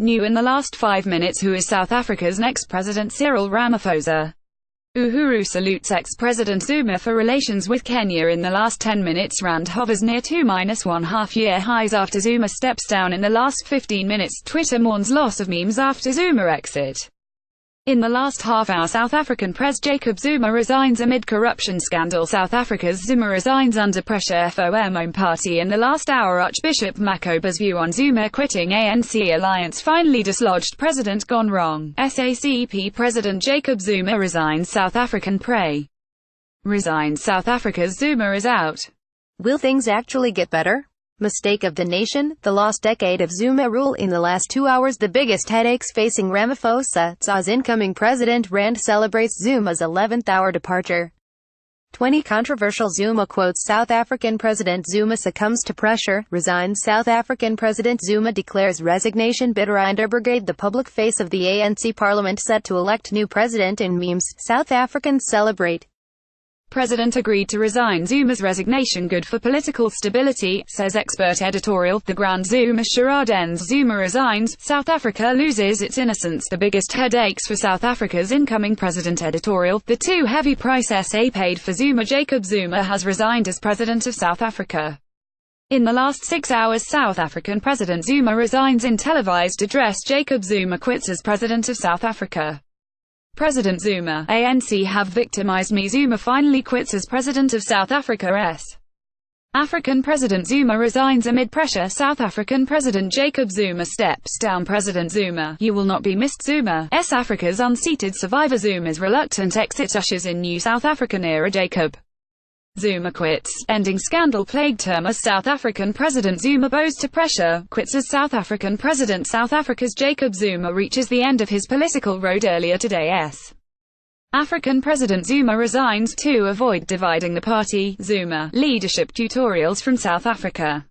New in the last 5 minutes, who is South Africa's next president? Cyril Ramaphosa. Uhuru salutes ex-President Zuma for relations with Kenya in the last 10 minutes. Rand hovers near 2-1.5 year highs after Zuma steps down in the last 15 minutes. Twitter mourns loss of memes after Zuma exit. In the last half hour, South African Pres Jacob Zuma resigns amid corruption scandal. South Africa's Zuma resigns under pressure. FOMO party in the last hour. Archbishop Makoba's view on Zuma quitting ANC alliance finally dislodged. President gone wrong. SACP President Jacob Zuma resigns. South African Prey resigns. South Africa's Zuma is out. Will things actually get better? Mistake of the nation, the lost decade of Zuma rule. In the last 2 hours, the biggest headaches facing Ramaphosa's incoming president. Rand celebrates Zuma's 11th hour departure. 20 controversial Zuma quotes. South African President Zuma succumbs to pressure, resigns. South African President Zuma declares resignation. Bitterender Brigade, the public face of the ANC parliament set to elect new president. In memes, South Africans celebrate. President agreed to resign. Zuma's resignation good for political stability, says expert. Editorial. The Grand Zuma charade ends. Zuma resigns. South Africa loses its innocence. The biggest headaches for South Africa's incoming president. Editorial. The too heavy price SA paid for Zuma. Jacob Zuma has resigned as president of South Africa. In the last 6 hours, South African President Zuma resigns. In televised address, Jacob Zuma quits as president of South Africa. President Zuma, ANC have victimized me. Zuma finally quits as president of South Africa. African President Zuma resigns amid pressure. South African President Jacob Zuma steps down. President Zuma, you will not be missed. Zuma, Africa's unseated survivor. Zuma's reluctant exit ushers in new South African era. Jacob Zuma quits, ending scandal-plagued term as South African President. Zuma bows to pressure, quits as South African President. South Africa's Jacob Zuma reaches the end of his political road earlier today. African President Zuma resigns to avoid dividing the party. Zuma leadership tutorials from South Africa.